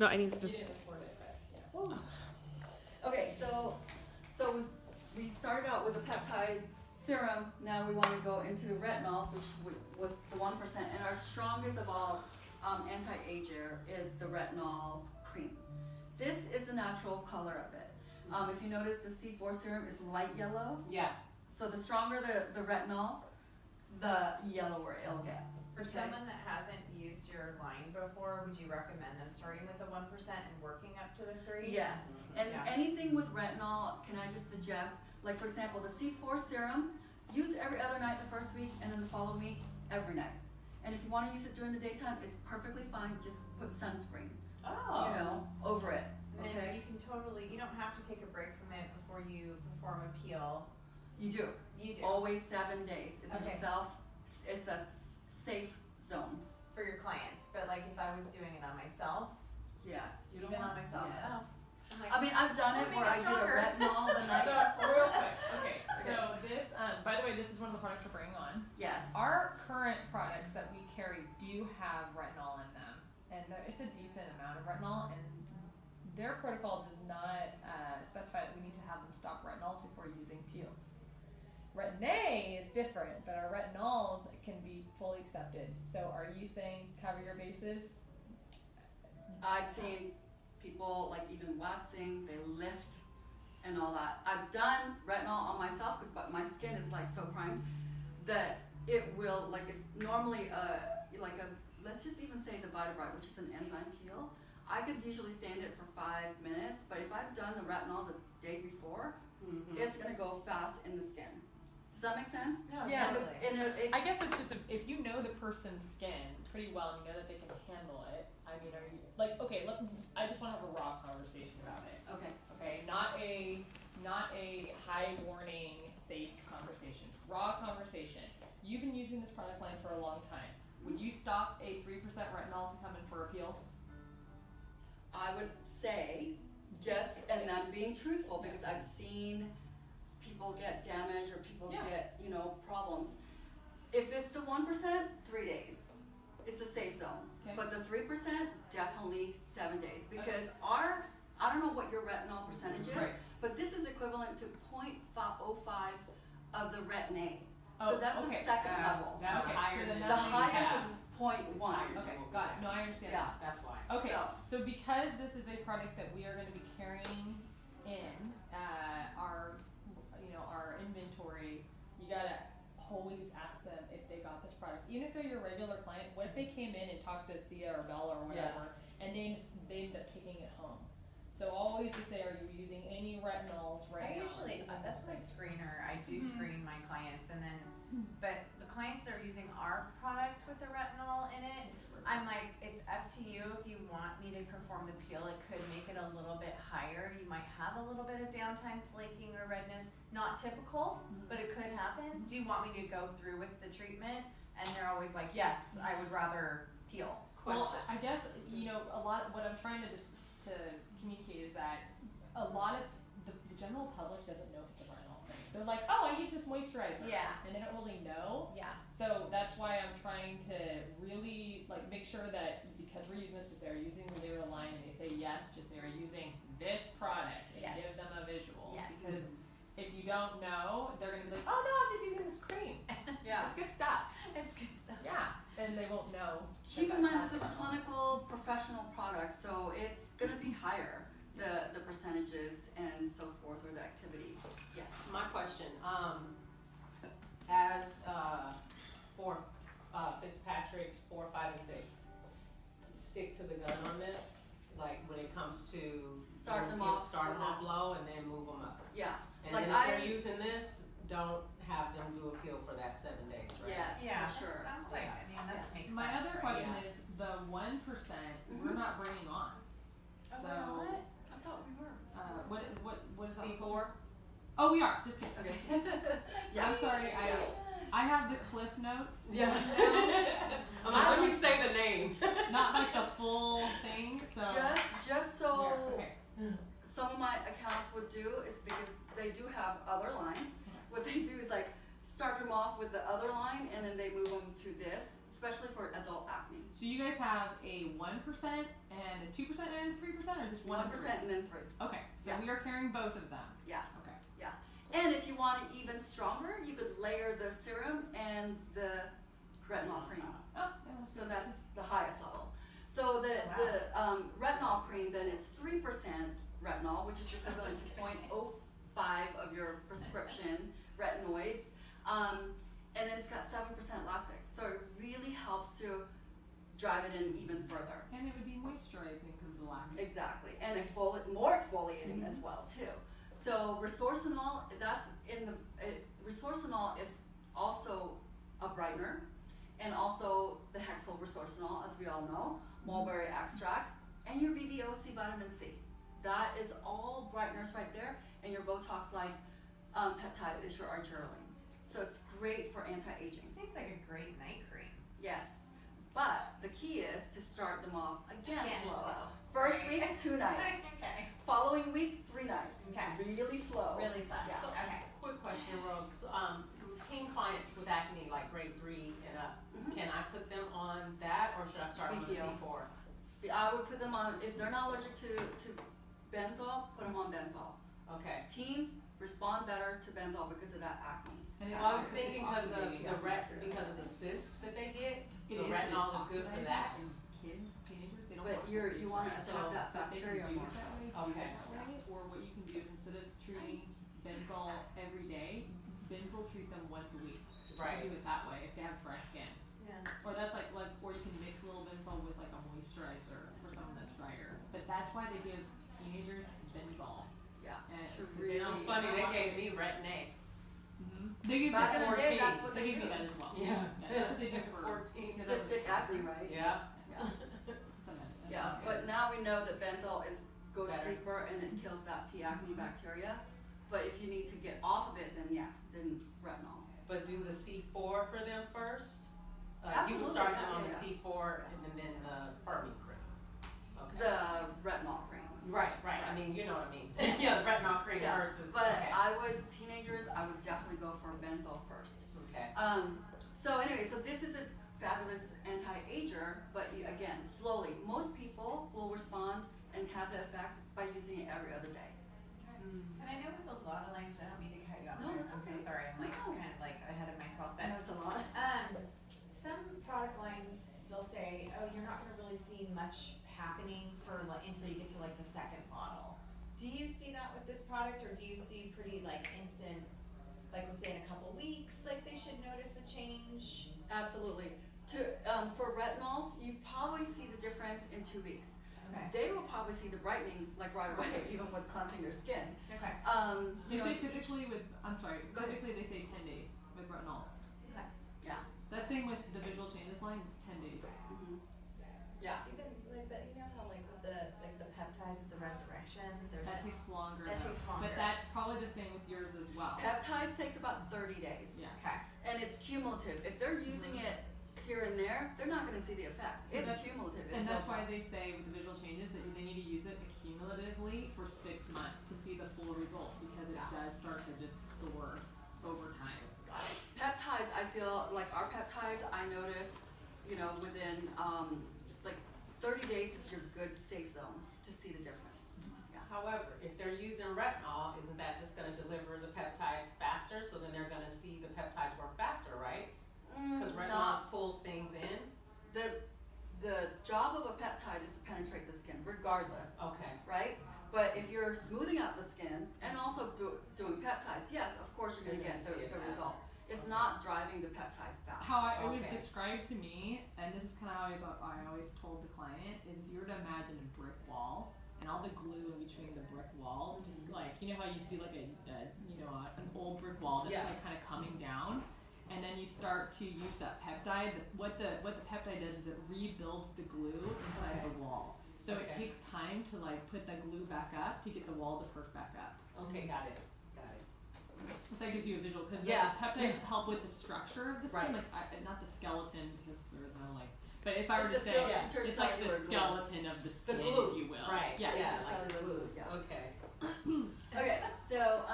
No, I need to just. You didn't record it, but yeah. Ooh. Okay, so we started out with a peptide serum. Now we want to go into retinols, which was the 1%. And our strongest of all anti-ager is the retinol cream. This is the natural color of it. If you notice, the C4 serum is light yellow. Yeah. So the stronger the retinol, the yellower it'll get. For someone that hasn't used your line before, would you recommend them starting with the 1% and working up to the 3? Yes, and anything with retinol, can I just suggest, like for example, the C4 serum, use every other night the first week, and then the following week, every night. And if you want to use it during the daytime, it's perfectly fine. Just put sunscreen, over it. And then you can totally, you don't have to take a break from it before you perform a peel. You do. You do. Always 7 days. It's it's a safe zone. For your clients, but like if I was doing it on myself. Yes. You Even on myself. Yes. Oh. Like, I mean, I've done it where I did a retinol the night So, real quick, okay, so this, by the way, this is one of the products we're bringing on. Yes. Our current products that we carry do have retinol in them, and it's a decent amount of retinol, and their protocol does not specify that we need to have them stop retinols before using peels. Retin-A is different, but our retinols can be fully accepted. So are you saying cover your bases? I've seen people, like even waxing, they lift and all that. I've done retinol on myself, but my skin is like so primed that it will, like if normally let's just even say the Vitabright, which is an enzyme peel, I could usually stand it for 5 minutes, but if I've done the retinol the day before, it's gonna go fast in the skin. Does that make sense? No, Yeah. totally. I guess it's just if you know the person's skin pretty well and you know that they can handle it. I mean, are you like okay? I just want to have a raw conversation about it. Okay. Okay, not a high warning safe conversation. Raw conversation. You've been using this product line for a long time. Would you stop a 3% retinol to come in for a peel? I would say and I'm being truthful because I've seen people get damage or people get, problems. If it's the 1%, 3 days. It's the safe zone. Okay. But the 3%, definitely 7 days. Because I don't know what your retinol percentage is, but this is equivalent to 0.05 of the retin-A. So that's the second level. That's higher than the highest is 0.1. Okay, got it. No, I understand that. That's why. Okay, so because this is a product that we are going to be carrying in our inventory, you gotta always ask them if they got this product. Even if they're your regular client, what if they came in and talked to Sia or Bella or whatever, and they ended up taking it home? So always just say, are you using any retinols right now? Usually, that's my screener. I do screen my clients, and then, but the clients that are using our product with the retinol in it, I'm like, it's up to you if you want me to perform the peel. It could make it a little bit higher. You might have a little bit of downtime, flaking or redness. Not typical, but it could happen. Do you want me to go through with the treatment? And they're always like, yes, I would rather peel. Well, I guess, a lot, what I'm trying to communicate is that a lot of the general public doesn't know if it's a retinol thing. They're like, oh, I use this moisturizer. Yeah. And they don't really know. Yeah. So that's why I'm trying to really make sure that because we're using this, to say, are you using the Lira line, and they say yes, just say, are you using this product, and give them a visual. Yes. Because if you don't know, they're going to be like, oh, no, I'm just using this cream. Yeah. It's good stuff. It's good stuff. Yeah. And they won't know. Keep in mind, this is clinical professional product, so it's going to be higher, the percentages and so forth, or the activity. Yes. My question, as for Fitzpatrick's 4, 5, and 6, stick to the gun on this, like when it comes to start them off low and then move them up. Yeah. And then if they're using this, don't have them do a peel for that 7 days, right? Yes, Yeah, for sure. Sounds like, I mean, that makes sense. My other question right? is the 1% we're not bringing on. Oh, So we're not? I thought we were. what is that? C4? Oh, we are. Just kidding. Okay. I'm sorry. I have the cliff notes. Yeah. I'm like, let me say the name. Not like the full thing. So Just so okay. some of my accounts would do is because they do have other lines. What they do is like start them off with the other line and then they move them to this, especially for adult acne. So you guys have a 1% and a 2% enzyme the 3% or just 1 and 3? 1% and then 3. Okay, so Yeah. we are carrying both of them. Yeah. Okay. Yeah. And if you want it even stronger, you could layer the serum and the retinol cream. Oh, yeah, So that's the highest level. So the retinol cream then is 3% retinol, which is equivalent to 0.05 of your prescription retinoids. And then it's got 7% lactic. So it really helps to drive it in even further. And it would be moisturizing because of the lactic. Exactly. And more exfoliating as well too. So resorcinol, resorcinol is also a brightener, and also the hexyl resorcinol, as we all know, mulberry extract, and your BVOC vitamin C. That is all brighteners right there, and your Botox-like peptide is your argireline. So it's great for anti-aging. Seems like a great night cream. Yes, but the key is to start them off again slow. slow. First Right. week, 2 nights. Okay. Following week, 3 nights. Okay. Really slow. Really slow. Yeah. So, Okay. quick question, Rose. Teen clients with acne, like grade 3 and up, Mhm. can I put them on that, or should I start on the BPO. C4? I would put them on, if they're not allergic to benzol, put them on benzol. Okay. Teens respond better to benzol because of that acne. And it's Well, I was also- thinking it's because also of the the because of the cysts that they get, It the is, but retinol it's is good for oxidizing that. in kids, teenagers, they don't But want you to want to use attack it. that So if they can bacteria do more. it that way, do Okay. it that way, or what you can do is instead of treating benzol every day, benzol treat them once a week. Right. So do it that way if they have dry skin. Yeah. Or that's like, or you can mix a little benzol with like a moisturizer for someone that's drier. But that's why they give teenagers benzol. Yeah. And it's To 'cause they really- don't- It's funny, they gave me Retin-A. They give Back that in the day, 14. that's what They they give do. you that as well. Yeah. That's what they do for 14. because that's what Cystic acne, right? Yeah. Yeah. That's Yeah, okay. but now we know that benzol goes Better. deeper and it kills that P. acne bacteria. But if you need to get off of it, then retinol. But do the C4 for them first? You can Absolutely, start them on the yeah. C4 and then the Fermi cream. Okay. The retinol cream. Right. I mean, you know what I mean. Yeah, the retinol cream Yeah, versus. but okay. I would definitely go for benzol first. Okay. So anyway, so this is a fabulous anti-ager, but again, slowly. Most people will respond and have the effect by using it every other day. And I know with a lot of lines, I don't mean to cut you off. No, Mary, that's I'm okay. so sorry. I'm like No. kind of like ahead of myself, I know but it's a lot. some product lines they'll say, oh, you're not going to really see much happening for like until you get to like the second bottle. Do you see that with this product, or do you see pretty like instant, like within a couple weeks, like they should notice a change? Absolutely. For retinols, you probably see the difference in 2 weeks. Okay. They will probably see the brightening like right away, even with cleansing their skin. Okay. You know, They say typically with, I'm sorry, Go ahead. typically they say 10 days with retinol. Okay. yeah. That same with the visual changes line, it's 10 days. Mhm. Yeah. Even like, but you know how like with the peptides with the resurrection, there's That takes longer. that though. takes longer. But that's probably the same with yours as well. Peptides takes about 30 days. Yeah. okay. And it's cumulative. If they're using it here and there, they're not going to see the effect. So It's that's- cumulative. It And that's builds why up. they say with the visual changes that they need to use it cumulatively for 6 months to see the full result because it does start to just store over time. Peptides, I feel like our peptides, I notice, within like 30 days is your good safe zone to see the difference. Yeah. However, if they're using retinol, isn't that just going to deliver the peptides faster? So then they're going to see the peptides work faster, right? Because retinol Not pulls things in. the job of a peptide is to penetrate the skin, regardless, Okay. right? But if you're smoothing out the skin and also doing peptides, yes, of course you're going to You're get gonna see it the faster. result. It's not driving the peptide fast. How it was Okay. described to me, and this is kind of how I always told the client, is if you were to imagine a brick wall and all the glue in between the brick wall, just like, you know how you see like an old brick wall that's Yeah. like kind of coming down, and then you start to use that peptide. What the peptide does is it rebuilds the glue inside Okay. the wall. So it Okay. takes time to like put the glue back up to get the wall to perk back up. Okay, got it. If that gives you a visual, because Yeah, the peptides help with the structure of the skin, Right. like not the skeleton, because there's no like. But if I were to It's the say, Yeah. it's like the intercellular glue. skeleton of the The skin, glue, if you will. right? Yeah. Yeah, It's like just the glue, glue. yeah. Okay. Okay, so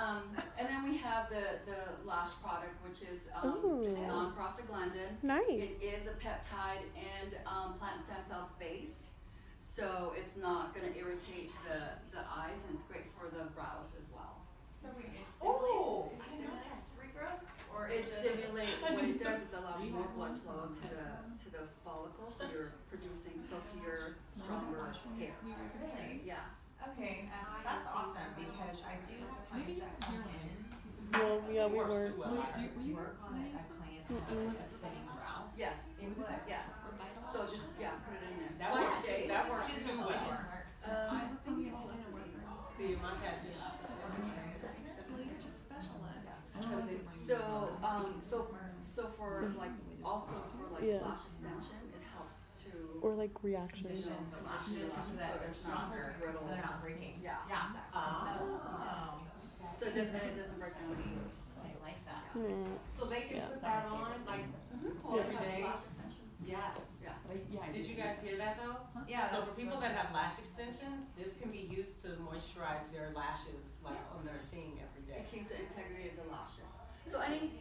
and then we have the lash product, which is it's non-prostaglandin. Nice. It is a peptide and plant stem cell based. So it's not gonna irritate the eyes, and it's great for the brows as well. So wait, it Oh, stimulates regrowth, or It just stimulates, what it does is allow more blood flow to the follicles, so you're producing silkier, stronger hair. really? Yeah. Okay, that's awesome because I do have clients that come in. Well, yeah, we works were. too well. Work on a client that wasn't fitting brow. Yes. It would. Yes. So just, yeah, put it in there. That Twice works, a day. that works It too didn't well. work. I think it's less than 8. See, my cat did. Well, you're just special then. So for like, also for like Yeah. lash extension, it helps to, Or like reactions. Condition the lashes so that they're stronger, so they're not breaking. yeah. Yeah. Oh. So it doesn't break down. I like that. Mm. So they can Yeah. put that on, like, Well, every they have day. lash extension. yeah. Did you guys hear that though? Yeah. So for that's people so that good. have lash extensions, this can be used to moisturize their lashes, like on their thing every day. It keeps the integrity of the lashes. So any,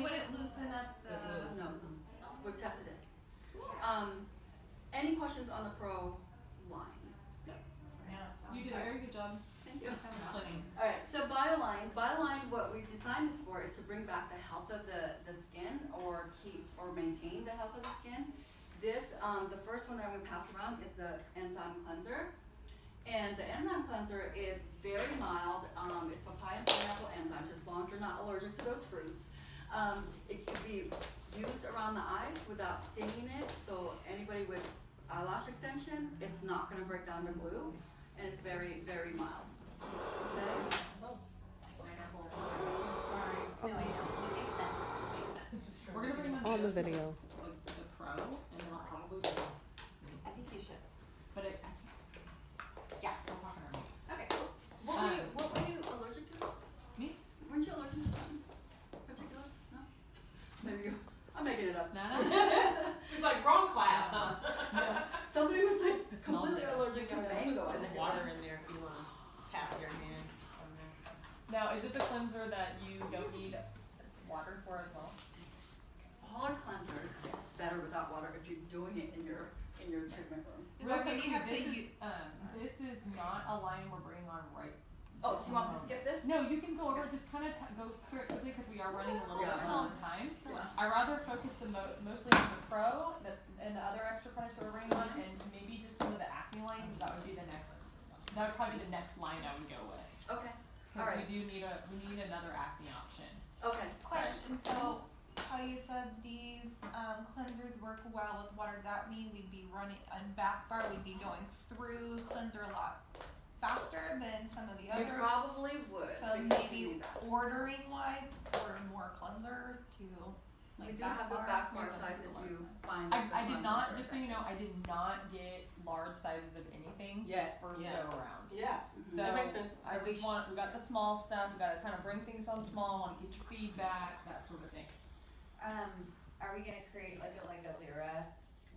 Would it loosen up the? no, we've tested it. Any questions on the Pro line? Yeah, it sounds You did a very good job. Thank you. Explaining. Alright, so Bioline, what we've designed this for is to bring back the health of the skin or maintain the health of the skin. This, the first one that I'm gonna pass around is the enzyme cleanser. And the enzyme cleanser is very mild, it's papaya and pineapple enzymes, as long as they're not allergic to those fruits. It can be used around the eyes without stinging it, so anybody with eyelash extension, it's not gonna break down the glue, and it's very, very mild. Okay? No, I know. It makes sense. We're gonna bring them On the to video. the Pro, and then I'll probably do, I think you should. but I can't. Yeah. We'll talk in our meeting. Okay. What were you allergic to? Me? Weren't you allergic to something particular? No? Maybe you, I'm making it up. Nana? She's like, wrong class, huh? Somebody was like It smells completely like allergic to Put mango. some I think it water was. in there if you wanna tap your hand on there. Now, is this a cleanser that you don't need water for as well? All our cleansers is better without water if you're doing it in your treatment room. Is that when you have to this use? this is not a line we're bringing on right. Oh, so you want me to skip this? No, you can go over, just kind of go through it quickly because we are running a little bit Yeah. over time. Yeah. I rather focus mostly on the Pro and the other extra products that we're bringing on, and maybe just some of the acne lines. That would be the next. That would probably be the next line I would go with. Okay. Because Alright. we need another acne option. Okay. Question, so how you said these cleansers work well with water, does that mean we'd be running on back bar, we'd be going through cleanser a lot faster than some of the You other? probably would. So because you maybe need that. ordering wise, order more cleansers to We like do have the back bar Yeah. size if you find I that the did cleansers not, are just so you know, I did not get large sizes of anything Yeah, this first yeah. go around. Yeah, So that makes sense. I just want, we got the small stuff, we gotta kind of bring things home small, wanna get your feedback, that sort of thing. Are we gonna create like a Lira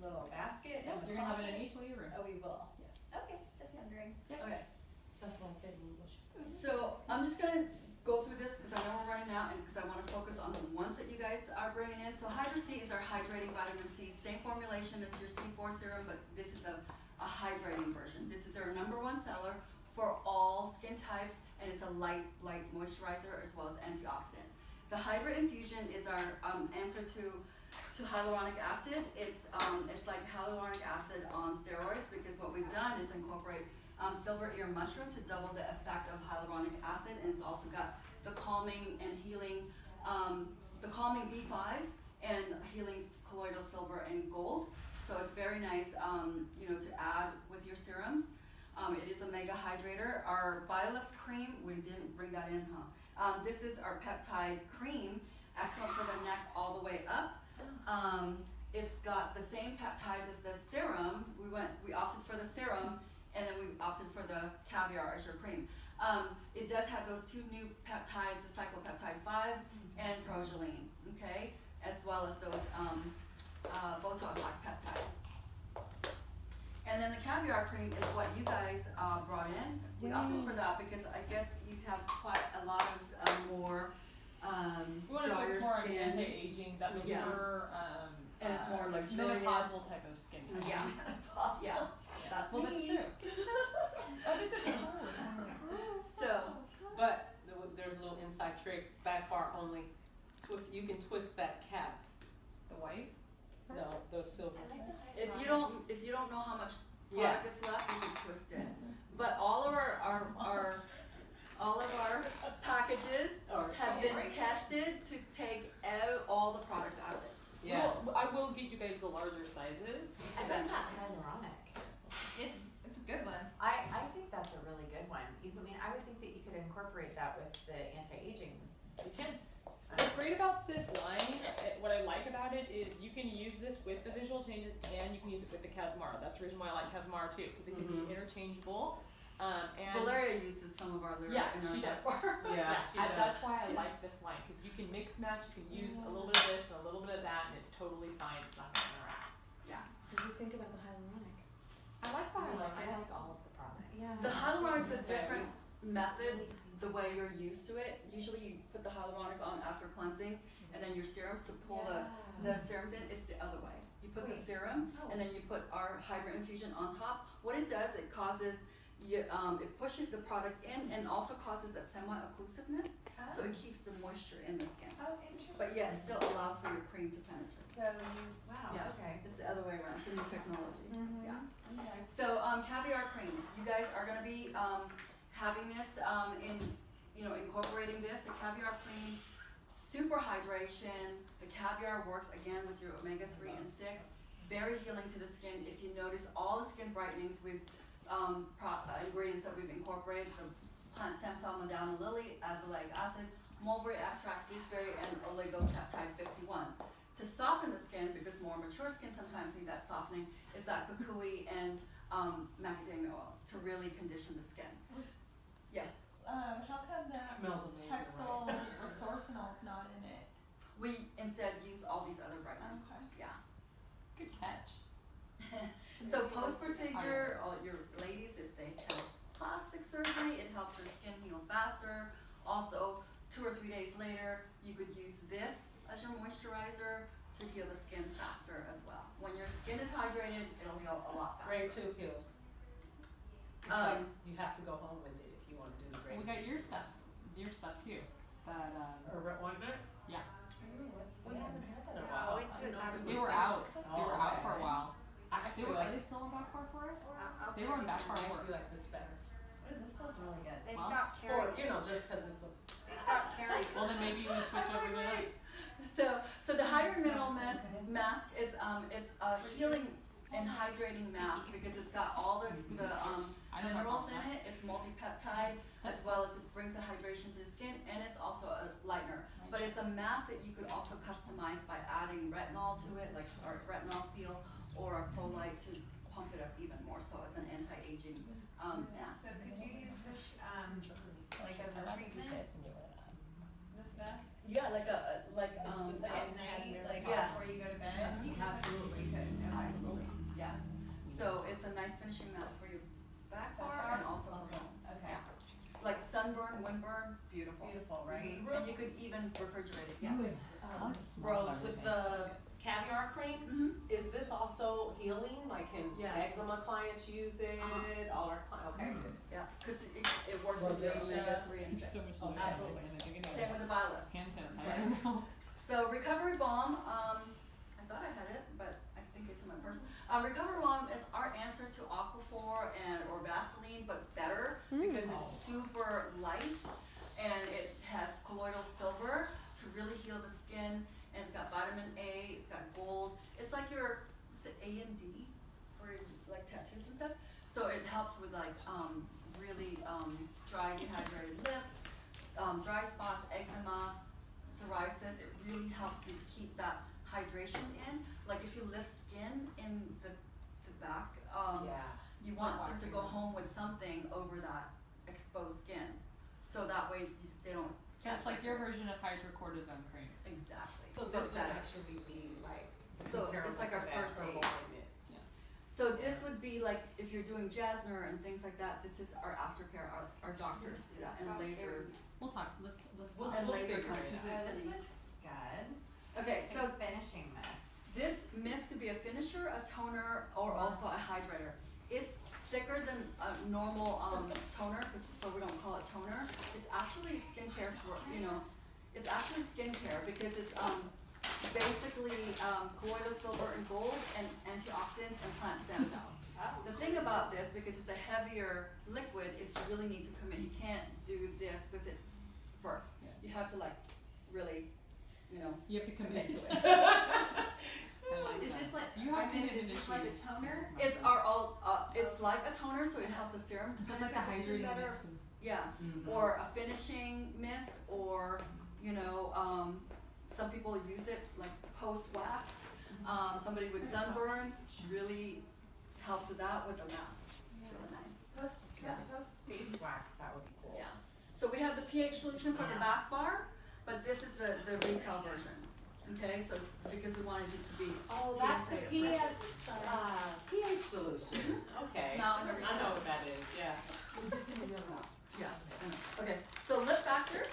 little basket in the You're gonna have it closet? in each little room. Oh, we will. Yes. Okay, just wondering. Okay. That's what I said, what she said. So I'm just gonna go through this because I know we're running out and because I want to focus on the ones that you guys are bringing in. So Hydra C is our hydrating vitamin C, same formulation as your C4 serum, but this is a hydrating version. This is our #1 seller for all skin types, and it's a light moisturizer as well as antioxidant. The Hydra Infusion is our answer to hyaluronic acid. It's like hyaluronic acid on steroids because what we've done is incorporate silver ear mushroom to double the effect of hyaluronic acid, and it's also got the calming and healing, the calming B5 and healing colloidal silver and gold. So it's very nice, to add with your serums. It is a mega hydrator. Our BioLift cream, we didn't bring that in, huh? This is our peptide cream, excellent for the neck all the way up. It's got the same peptides as the serum. We opted for the serum, and then we opted for the caviar as your cream. It does have those 2 new peptides, the cyclopeptide 5 and progeline, okay? As well as those Botox-like peptides. And then the caviar cream is what you guys brought in. We opted for that because I guess you have quite a lot of more We wanna drier focus more on skin. anti-aging, that Yeah. mature, And it's more luxurious. menopausal type of skin type. Yeah. Yeah. That's Well, that's me. true. Oh, this is cool. So, But there's a little inside trick, back bar only. You can twist that cap. The white? No, the silver. if you don't know how much Yeah. product is left, you can twist it. But all of our packages Or- have been tested to take out all the products out of it. Yeah. Well, I will get you guys the larger sizes. I think that hyaluronic. It's a good one. I think that's a really good one. I mean, I would think that you could incorporate that with the anti-aging. You can. What's great about this line, what I like about it is you can use this with the visual changes and you can use it with the Casmara. That's the reason why I like Casmara too, because it can be interchangeable. And Valeria uses some of our Lira Yeah, in her she does. bar. Yeah, she does. that's why I like this line, because you can mix match, you can use a little bit of this and a little bit of that, and it's totally fine. It's not gonna interact. What do you think about the hyaluronic? I like that. I like all of the product. Yeah. The hyaluronic's a different method, the way you're used to it. Usually you put the hyaluronic on after cleansing, and then your serums to pull the serums in. It's the other way. You put the serum, and then you put our Hydra Infusion on top. What it does, it causes it pushes the product in and also causes a semi-occlusiveness, so it keeps the moisture in the skin. Oh, interesting. But yeah, it still allows for your cream to penetrate. So wow. Yeah. Okay. It's the other way around. It's a new technology. Mhm. Yeah. Okay. So caviar cream. You guys are gonna be having this incorporating this. The caviar cream, super hydration. The caviar works again with your omega-3 and 6. Very healing to the skin. If you notice, all the skin brightenings we've ingredients that we've incorporated: the plant stem cell Madonna lily, azelaic acid, mulberry extract, gooseberry, and oligopeptide 51. To soften the skin, because more mature skin sometimes need that softening, is that kukui and macadamia oil to really condition the skin. Yes, How come the Smells amazing, Hexyl resorcinol's not in it? we instead use all these other brighteners. Okay. Yeah. Good catch. So post-procedure, all your ladies, if they have plastic surgery, it helps their skin heal faster. Also, 2 or 3 days later, you could use this as your moisturizer to heal the skin faster as well. When your skin is hydrated, it'll heal a lot faster. Grade 2 pills. It's like you have to go home with it if you want to do the grade 2. We got your stuff too. That Or red wonder? yeah. We haven't had that in a Oh, while. it's I don't know if They it were was- out. They were Oh, out for a okay. while. I actually Are like they still on back bar for it? I'll They check were on it back out. bar I for actually it. like this better. Ooh, this smells really good. They Well, stopped For, carrying. just cause it's a, They stopped carrying. Well, then maybe we switch over to that. So the Hydra Mineral Mask is it's a healing and hydrating mask because it's got all the I don't know minerals about in it. It's multi-peptide as well as it brings the hydration to the skin, and it's also a lightener. But it's a mask that you could also customize by adding retinol to it, like our retinol peel or a Prolite to pump it up even more. So it's an anti-aging mask. So could you use this like as a treatment? This mask? Yeah, like Like at night, like Yes. before you go to bed? Yes, absolutely. You could. Okay. Yes. So it's a nice finishing mask for your back bar and also for home. Okay. Like sunburn, windburn, beautiful. Beautiful, right? And you could even refrigerate it, yes. Rose, with the caviar cream, Mm-hmm. is this also healing? Like can Yes. eczema clients use it? All our clients, okay, good. Yeah, because it works with the Rosacea. omega-3 and 6. Absolutely. Same with the violet. Hand sanitizer. So Recovery Balm, I thought I had it, but I think it's in my purse. Recovery Balm is our answer to Aquaphor or Vaseline, but better because it's super light and it has colloidal silver to really heal the skin, and it's got vitamin A, it's got gold. It's like your, is it A and D for like tattoos and stuff? So it helps with like really dry, dehydrated lips, dry spots, eczema, psoriasis. It really helps you keep that hydration in. Like if you lift skin in the back, Yeah. you want them to go home with something over that exposed skin, so that way they don't. So it's like your version of hydrocortisone cream. Exactly. So this would Better. actually be like So comparable it's like to our that first herbal aid. ointment. So this would be like if you're doing Jasner and things like that. This is our aftercare. Our doctors do that, and laser. We'll talk. Let's We'll- talk. And laser figure it companies. out. Oh, this looks good. Okay, It's so a finishing mist. this mist could be a finisher, a toner, or also a hydrator. It's thicker than a normal toner, so we don't call it toner. It's actually skincare for, it's actually skincare because it's basically colloidal silver and gold and antioxidants and plant stem cells. The thing about this, because it's a heavier liquid, is you really need to commit. You can't do this because it spurts. You have to like really, You have to commit to it. Is this like, You have I missed, committed is this to like it. a toner? it's it's like a toner, so it helps the serum So it's like a penetrate the skin hydrating better. mist. Yeah, or a finishing mist, or some people use it like post wax. Somebody with sunburn really helps with that with a mask. It's really nice. Post face wax, that would be cool. Yeah. So we have the pH solution for the back bar, but this is the retail version. Okay, so it's because we wanted it to be Oh, that's the TSA approved. pH solution. Okay. Now I know what that is, yeah. Yeah. I know. Okay. So lip factor,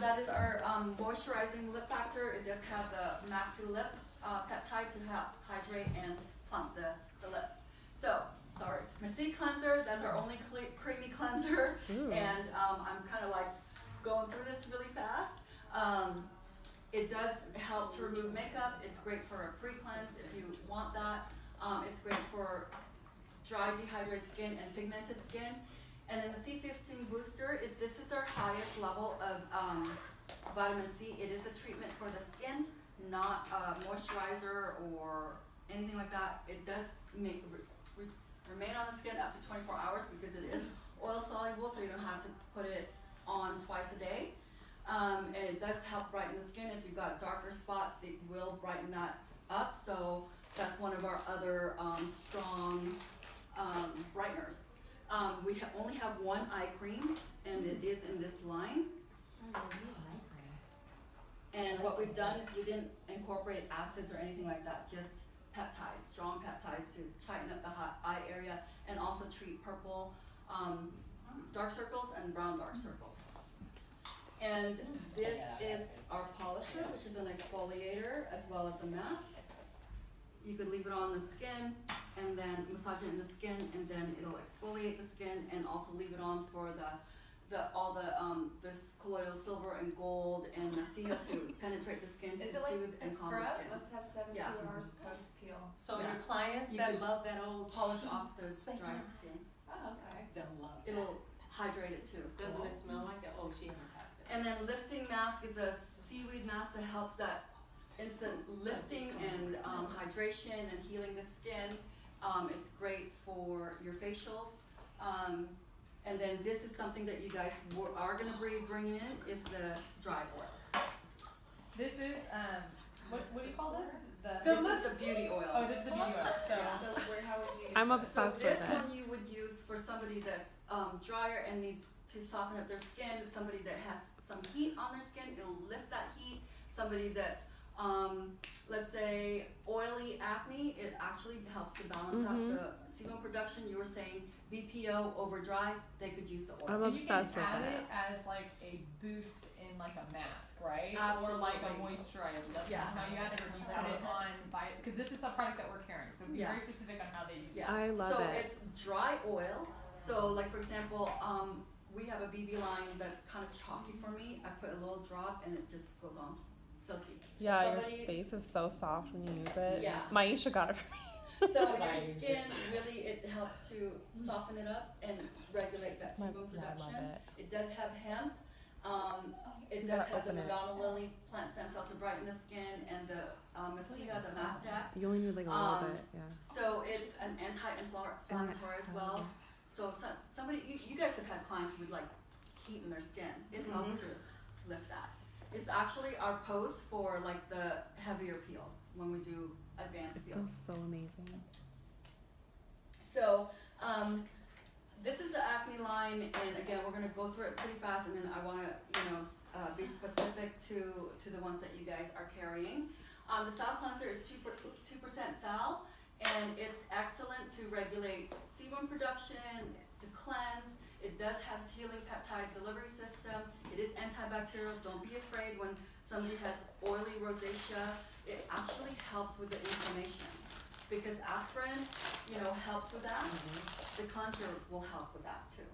that is our moisturizing lip factor. It does have the maxi lip peptide to help hydrate and plump the lips. So sorry, Messi cleanser. That's our only creamy cleanser, and I'm kind of like going through this really fast. It does help to remove makeup. It's great for a pre-cleanse if you want that. It's great for dry, dehydrated skin and pigmented skin. And then the C15 booster, this is our highest level of vitamin C. It is a treatment for the skin, not a moisturizer or anything like that. It does remain on the skin up to 24 hours because it is oil soluble, so you don't have to put it on twice a day. And it does help brighten the skin. If you've got a darker spot, it will brighten that up. So that's one of our other strong brighteners. We only have one eye cream, and it is in this line. And what we've done is we didn't incorporate acids or anything like that, just peptides, strong peptides to tighten up the eye area and also treat purple dark circles and brown dark circles. And this is our polisher, which is an exfoliator as well as a mask. You could leave it on the skin and then massage it in the skin, and then it'll exfoliate the skin, and also leave it on for this colloidal silver and gold and massia to penetrate the skin, Is to it like soothe a and calm the scrub? skin. Let's have 72 Yeah. hours post peel. So Yeah. your clients You that could love that old Polish off the Same. dry skin. Oh, okay. they'll love that. It'll hydrate it too. Doesn't it smell like it? Oh, she has it. And then lifting mask is a seaweed mask that helps that instant lifting and hydration and healing the skin. It's great for your facials. And then this is something that you guys are going to be bringing in is the dry oil. This is what do you call this? Is it This is the beauty oil. Oh, this is the beauty oil. So So how would you use I'm this? obsessed So with this it. one you would use for somebody that's drier and needs to soften up their skin. Somebody that has some heat on their skin, it'll lift that heat. Somebody that's let's say oily acne, it actually helps to balance out the sebum production. You were saying BPO over dry, they could use the oil. I'm and you can obsessed with add it. it as like a boost in like a mask, right? Or Absolutely. like a moisturizer. That's Yeah. how you add it, or you put it on because this is a product that we're carrying, so be Yeah. very specific on how they use Yeah. I love so it. it's dry oil. So like for example, we have a BB line that's kind of chalky for me. I put a little drop and it just goes on silky. Yeah, Somebody- your face is so soft when you use it. Yeah. Maisha got it for me. So your Sorry. skin really, it helps to soften it up and regulate that sebum I love production. it. It does have hemp. It You does gotta have the open it. Madonna lily plant stem cell to brighten the skin, and the massia, the mastat. You only need like a little Um, bit, yeah. So it's an anti-inflammatory as well. So somebody, you guys have had clients with like heat in their skin. It helps to lift that. It's actually our post for like the heavier peels when we do advanced It peels. feels so amazing. So, this is the acne line, and again, we're gonna go through it pretty fast, and then I wanna, be specific to the ones that you guys are carrying. The Sal Cleanser is 2% Sal, and it's excellent to regulate sebum production, to cleanse. It does have healing peptide delivery system. It is antibacterial. Don't be afraid when somebody has oily rosacea. It actually helps with the inflammation. because aspirin, helps with that. The cleanser will help with that too.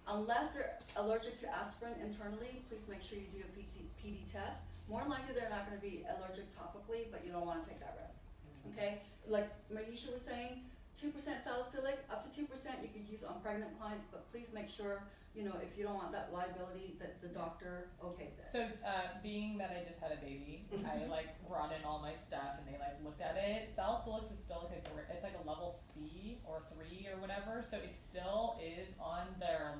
Unless they're allergic to aspirin internally, please make sure you do a PD test. More than likely, they're not going to be allergic topically, but you don't want to take that risk. Okay, like Maisha was saying, 2% salicylic, up to 2% you could use on pregnant clients, but please make sure, if you don't want that liability, that the doctor okays it. So, being that I just had a baby, I brought in all my stuff and they looked at it. Salicylics is still it's like a level C or 3 or whatever, so it still is on their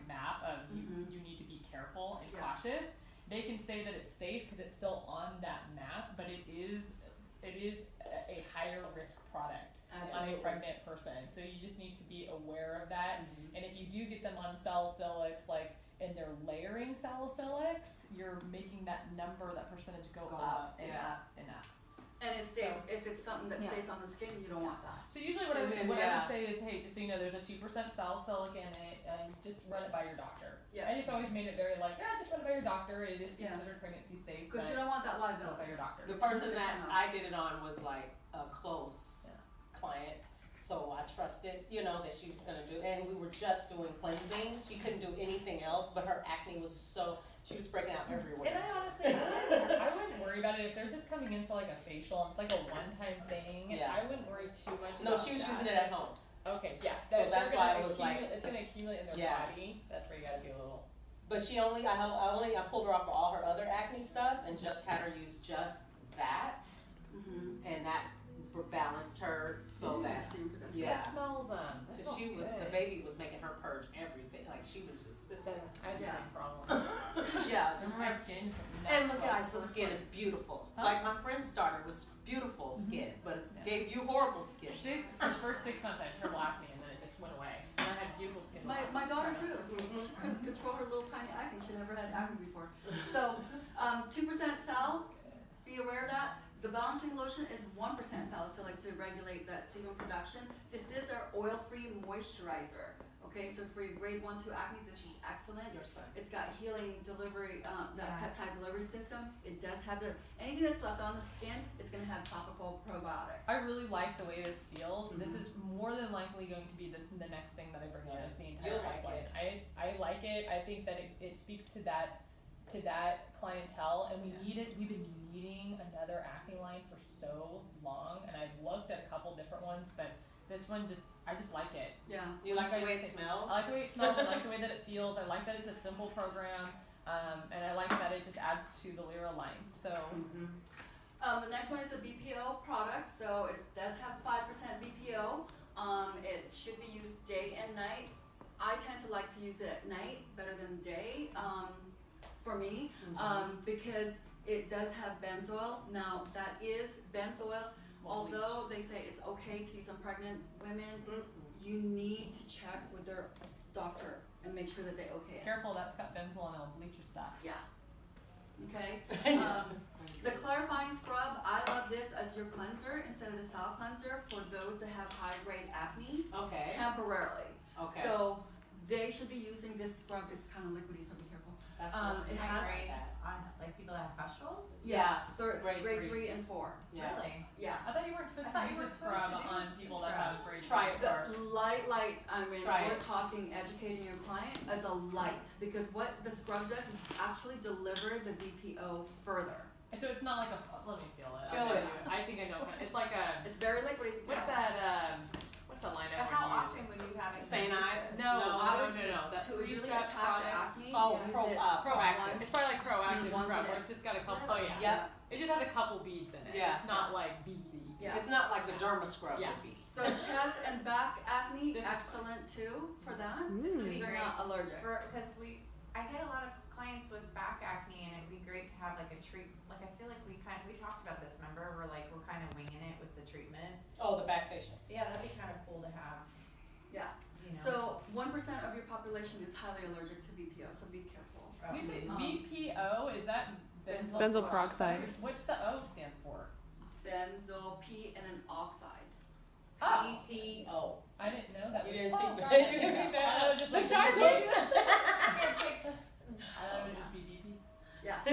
map of you need to be careful and cautious. They can say that it's safe because it's still on that map, but it is a higher risk product. Absolutely. On a pregnant person. So you just need to be aware of that. And if you do get them on salicylics, and they're layering salicylics, you're making that percentage go up and up and up. And it stays, if it's something that stays on the skin, you don't want that. So usually what I would say is, hey, just so you know, there's a 2% salicylic in it, and just run it by your doctor. Yeah. I just always made it very just run it by your doctor. It is considered pregnancy safe. Because you don't want that Run it liability. by your doctor. The person that I did it on was a close client, so I trusted, that she was gonna do, and we were just doing cleansing. She couldn't do anything else, but her acne was she was breaking out everywhere. And I honestly, I wouldn't worry about it if they're just coming in for a facial. It's a one-time thing. Yeah. I wouldn't worry too much. No, about she was that. using it at home. Okay, yeah. So that's why I was it's gonna accumulate in their Yeah. body. That's where you gotta be a little. But I pulled her off of all her other acne stuff and just had her use just that, and that balanced her so that That smells that because smells the good. baby was making her purge everything. She was just So, I had the same problem. just My skin just and look at Isla's skin is beautiful. Huh? My friend's daughter was beautiful skin, but it gave you horrible skin. The first 6 months I had terrible acne and then it just went away. And I had beautiful skin. My daughter too. She couldn't control her little tiny acne. She never had acne before. So, 2% sal, be aware of that. The balancing lotion is 1% salicylic to regulate that sebum production. This is our oil-free moisturizer. Okay, so for your grade 1, 2 acne, this is excellent. It's got healing delivery, peptide delivery system. It does have anything that's left on the skin is going to have topical probiotics. I really like the way this feels. This is more than likely going to be the next thing that I bring in is the entire You'll like line. I like it. I think that it speaks to that clientele, and we need it. We've been needing another acne line for so long, and I've looked at a couple different ones, but this one I just like it. Yeah. You like the way it smells? I like the way it smells. I like the way that it feels. I like that it's a simple program, and I like that it just adds to the Lira line. So. The next one is a BPO product, so it does have 5% BPO. It should be used day and night. I tend to like to use it at night better than day, for me, because it does have benzoyl. Now that is benzoyl. Although they say it's okay to use on pregnant women, you need to check with their doctor and make sure that they okay it. Careful, that's got benzoyl and it'll bleach your stuff. Yeah. Okay. The clarifying scrub, I love this as your cleanser instead of the sal cleanser for those that have high grade acne Okay. temporarily. Okay. So they should be using this scrub. It's kind of liquidy, so be careful. That's it has on people that have pustules? so grade grade three. 3 and 4. Yeah. Really? Yeah. I thought you weren't supposed I thought to you use were a supposed scrub to on use people the that scrub. have grade Try it three. first. Light, I mean, Try we're it. talking educating your client as a light because what the scrub does is actually deliver the BPO further. And so it's not like a. Let me feel it. Feel it. I think I know. It's like a. It's very liquidy. What's that? What's the line I But how would often use? would you have it? St. Ives? No. That To really three-step attack the product. acne, Oh, use pro- it proactive. once. It's probably like proactive Once a scrub, day. where it's just got a couple. Oh yeah. Yep. It just has a couple beads in it. Yeah. It's not like beady. Yeah. It's not like the derma scrub Yeah. would be. So chest and back acne, This is excellent too for that. This would be They're great not allergic. because I get a lot of clients with back acne, and it'd be great to have like a I feel like we talked about this. Remember, we're kind of winging it with the treatment. Oh, the back facial. Yeah, that'd be kind of cool to have. Yeah. You know. So 1% of your population is highly allergic to BPO, so be careful. Oh. You say Um, BPO? Is that benzoyl? Benzoyl peroxide. What's the O stand for? Benzoyl P and an oxide. Oh, PTO. I didn't know that. You didn't Oh, think God, that? I You didn't think thought it that? was just Look, like I BPO. told you. I thought it would just be BP. Yeah. So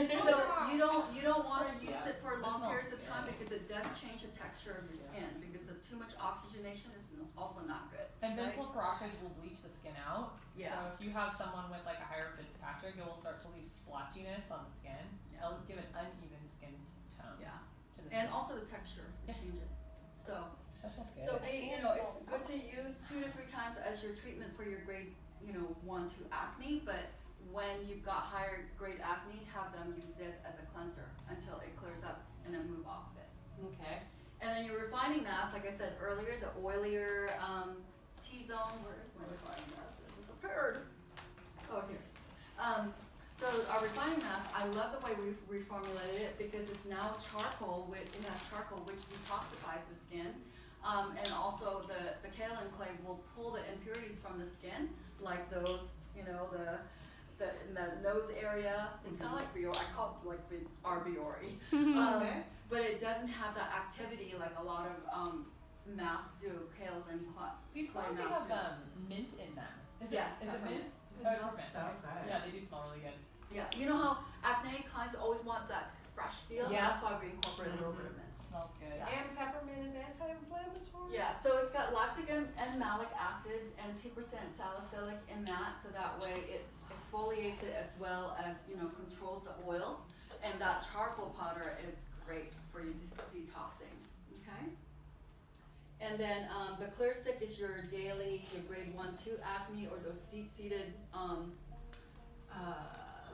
you don't want to use Yeah. it for long smells periods of time good. because it does change the texture of your skin because the too much oxygenation is also not good. And benzoyl peroxide will bleach the skin out. Yeah. So if you have someone with like a higher Fitzpatrick, it will start to leave splotchiness on the skin. Yeah. It'll give an uneven skin tone. Yeah. To the And skin. also the texture, it Yeah. changes. So, That smells good. so it's good to use 2 to 3 times as your treatment for your grade, 1, 2 acne, but when you've got higher grade acne, have them use this as a cleanser until it clears up and then move off of it. Okay. And then your refining mask, like I said earlier, the oilier T-zone, where is my refining mask? It disappeared. Oh, here. So our refining mask, I love the way we've reformulated it because it's now charcoal, it has charcoal which detoxifies the skin. And also the kaolin clay will pull the impurities from the skin, like those, in the nose area. It's kind of like Biore, I call it like our Biore. Okay. But it doesn't have that activity like a lot of masks do, kaolin These clay ones they masks have do. mint in them. Is Yes, it peppermint. mint? It Oh, it's smells mint. so good. Yeah, they do smell really good. Yeah, you know how acne clients always wants that fresh feel? Yeah. That's why we incorporate a little bit of mint. Smells good. Yeah. And peppermint is anti-inflammatory. Yeah, so it's got lactic and malic acid and 2% salicylic in that, so that way it exfoliates it as well as, controls the oils. And that charcoal powder is great for you detoxing, okay? And then the clear stick is your daily, your grade 1, 2 acne or those deep-seated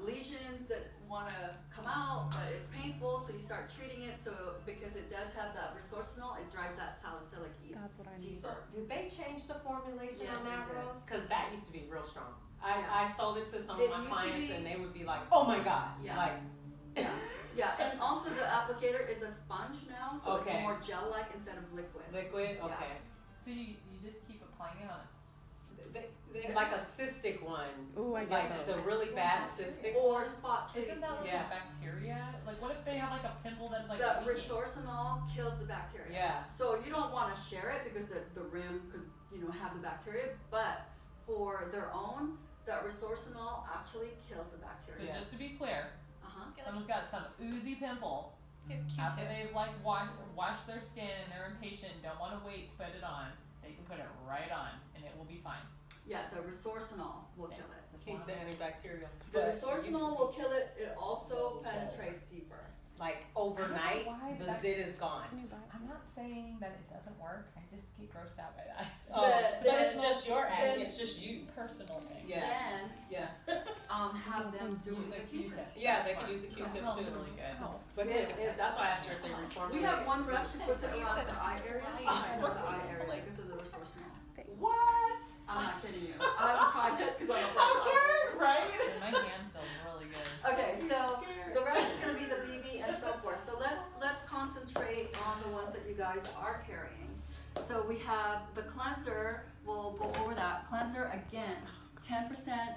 lesions that want to come out, but it's painful, so you start treating it. So because it does have that resorcinol, it drives that salicylic That's what I need. So did they change the formulation Yes, on that, they did. Rose? Because that used to be real strong. Yeah. I sold it to some It of my used to clients be- and they would be like, oh my God. Yeah. Like, Yeah, and also the applicator is a sponge now, so Okay. it's more gel-like instead of liquid. liquid? Yeah. Okay. So you just keep applying it on. They like a cystic one. Ooh, I get like it. the really bad cystic Or ones. spot treat. Isn't that like Yeah. a bacteria? Like what if they have like a pimple that's like The leaking? resorcinol kills the bacteria. Yeah. So you don't want to share it because the rim could, have the bacteria, but for their own, that resorcinol actually kills the So bacteria. just to be clear, Uh-huh. someone's got some oozy pimple. Get After Q-tip. they've like washed their skin and they're impatient, don't want to wait to put it on, they can put it right on and it will be fine. Yeah, the resorcinol will Okay. kill it. Just Keeps the wanna- antibacterial. The But it used to resorcinol be, will kill it. It also penetrates deeper. like overnight, why the that- zit is gone. Can you buy? I'm not saying that it doesn't work. I just get grossed out by that. Oh, But but it's then- just your acne, then- it's just you. Personal thing. Yeah. Then Yeah. have them do Use it a with a Q-tip. Q-tip. Yeah, That's they could fine. use a It Q-tip smells too. really good. But that's why I asked her if they reformulated. We have one rep who puts it You around said the eye area. right. I know the eye area because of the resorcinol. What? I'm not kidding you. I haven't tried it because I'm afraid. Okay, right? And my hand feels really good. Okay, so Scared. the rest is gonna be the BB and so forth. So let's concentrate on the ones that you guys are carrying. So we have the cleanser. We'll go over that cleanser again. 10%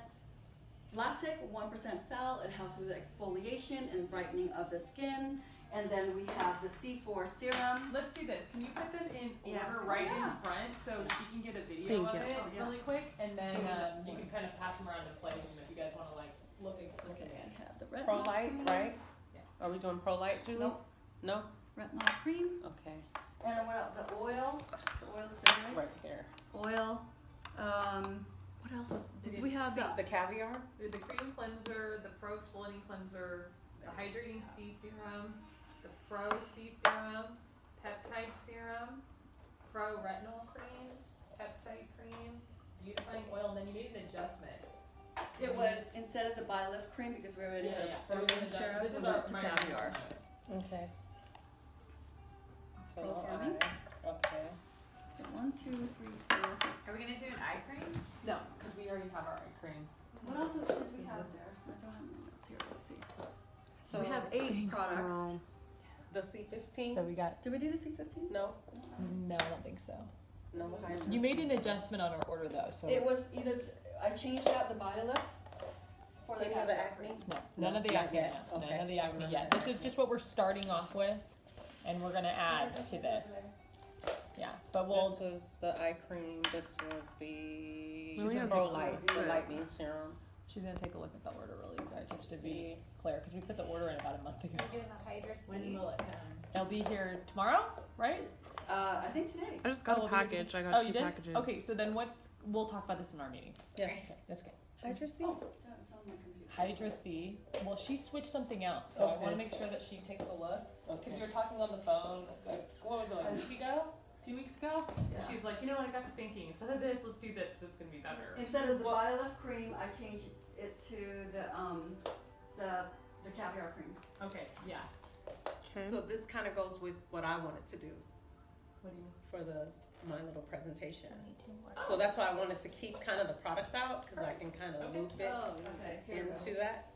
lactic, 1% sal. It helps with the exfoliation and brightening of the skin. And then we have the C4 serum. Let's do this. Can you put them in Yes. order right Yeah. in front so she can get a video Thank of you. it Oh, yeah. really quick, and then you can kind of pass them around to play with them if you guys want to like look at Okay, it. we have the retinol Pro-Lite, cream. right? Yeah. Are we doing Pro-Lite, Julie? Nope. No? Retinol cream. Okay. And what else? The oil. The oil is there, right? Right here. Oil. What else was? Did we have the? The caviar? We have the cream cleanser, the pro exfoliating cleanser, the hydrating C serum, the pro C serum, peptide serum, pro retinol cream, peptide cream, beautifying oil, and then you made an adjustment. It was instead of the Bilift cream because we already had a There was an frozen adjustment. serum. This We is our went to my caviar. notes. Okay. So, Pro-forming? okay. So 1, 2, 3, 4. Are we gonna do an eye cream? No, because we already have our eye cream. What else did we have there? I don't have my notes here. Let's see. So we have 8 products. the C15? So we got Did we do the C15? No? no, I don't think so. No. You made an adjustment on our order though, so It was either I changed out the Bilift for the Any of the caviar acne? cream. no, none of the Not acne yet. yet. Okay, None of the so acne none yet. of the This is just what we're starting off with, and we're gonna add to this. Yeah, but we'll. This was the eye cream. This was the We only have Pro-Lite, the one. lightning serum. She's gonna take a look at the order really quick, just to be See. clear, because we put the order in about a month ago. We're doing the Hydra C. When will it come? It'll be here tomorrow, right? I think today. I just got Oh, a package. I got Oh, two you did? packages. Okay, so then we'll talk about this in our meeting. Yeah. Okay, that's good. Hydra C? Oh, that's on my computer. Hydra C. Well, she switched something out, so I Okay. want to make sure that she takes a look. Because Okay. we were talking on the phone, like, what was it, like a week ago? 2 weeks ago? Yeah. She's like, you know what, I got to thinking, instead of this, let's do this, 'cause this is going to be better. Instead of the Biolift cream, I changed it to the caviar cream. Okay, yeah. Okay. So this kind of goes with what I wanted to do What do you mean? for my little presentation. Oh. So that's why I wanted to keep kind of the products out, because I can kind of Okay. loop it Okay, here we go. into that.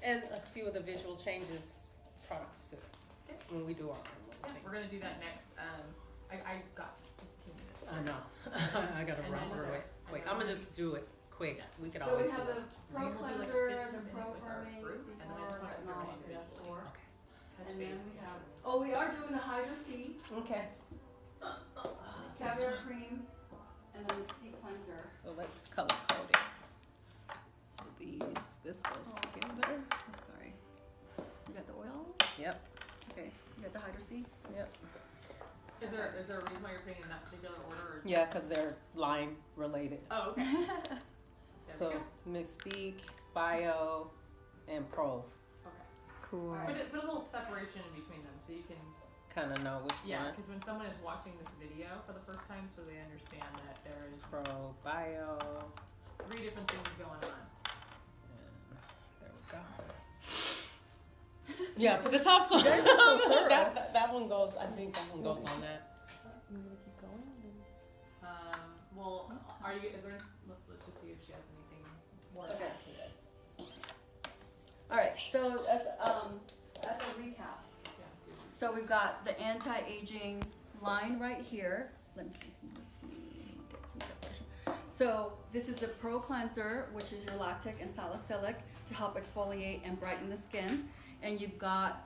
And a few of the visual changes products too, Okay. when we do our own Yeah, little thing. we're going to do that next. I got 15 minutes. I know. I gotta And run then- through it quick. I'm gonna just do it quick. Yeah. We could So we always do have it. the pro We'll do like cleanser, 15 the minutes pro with our firming, group, and then I C4, just want retinol, everybody okay, that's individually. 4. Okay. Touch And base. then we have, oh, we are doing the Hydra C, Okay. caviar cream, and then the C cleanser. So let's color code it. So this goes together. I'm sorry. You got the oil? Yep. Okay, you got the Hydra C? Yep. Is there a reason why you're putting in that particular order? Or... Yeah, because they're line related. Oh, okay. There So we go. Mystique, Bio, and Pro. Okay. Cool. Put a little separation in between them so you can. Kind of know which Yeah, one. because when someone is watching this video for the first time, so they understand that there is Pro, Bio. 3 different things going on. And there we go. Yeah, for the top song. that one goes. I think that one goes on that. You gonna keep going? Well, are you? Is there? Let's just see if she has anything more to Okay. add to this. All right, so as a recap, Yeah. so we've got the anti-aging line right here. Let me see, let me get some separation. So this is the Pro Cleanser, which is your lactic and salicylic to help exfoliate and brighten the skin. And you've got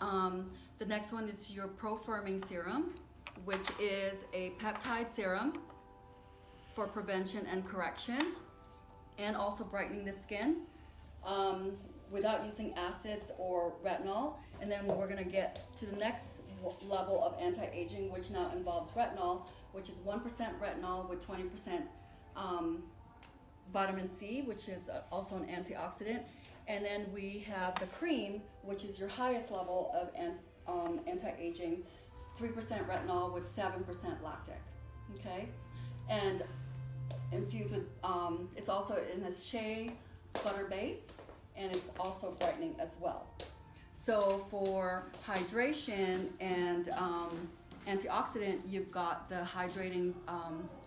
the next one, it's your Pro Firming Serum, which is a peptide serum for prevention and correction, and also brightening the skin without using acids or retinol. And then we're gonna get to the next level of anti-aging, which now involves retinol, which is 1% retinol with 20% vitamin C, which is also an antioxidant. And then we have the cream, which is your highest level of anti-aging, 3% retinol with 7% lactic, okay? And infused with, it's also in a shea butter base, and it's also brightening as well. So for hydration and antioxidant, you've got the hydrating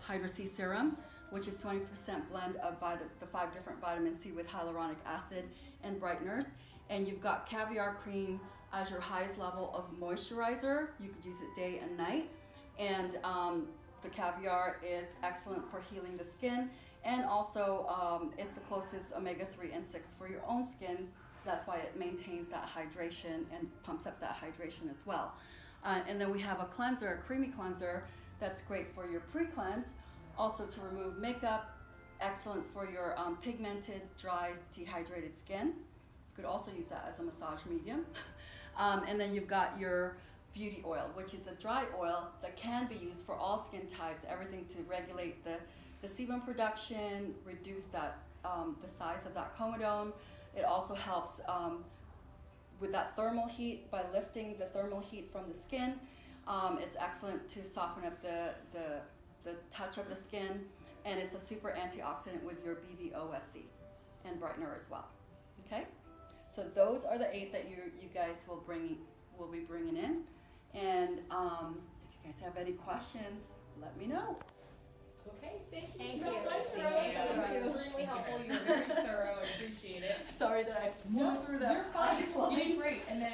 Hydra C serum, which is 20% blend of the 5 different vitamin C with hyaluronic acid and brighteners. And you've got caviar cream as your highest level of moisturizer. You could use it day and night. And the caviar is excellent for healing the skin. And also it's the closest omega-3 and 6 for your own skin. That's why it maintains that hydration and pumps up that hydration as well. And then we have a cleanser, a creamy cleanser, that's great for your pre-cleanse. Also to remove makeup, excellent for your pigmented, dry, dehydrated skin. You could also use that as a massage medium. And then you've got your beauty oil, which is a dry oil that can be used for all skin types, everything to regulate the sebum production, reduce that the size of that comedone. It also helps with that thermal heat by lifting the thermal heat from the skin. It's excellent to soften up the touch of the skin, and it's a super antioxidant with your BVOSC and brightener as well. Okay, so those are the 8 that you guys will be bringing in, and if you guys have any questions, let me know. Okay, thank you Thank so you. much. Thank you. That was extremely helpful. You're very thorough. I appreciate it. Sorry that I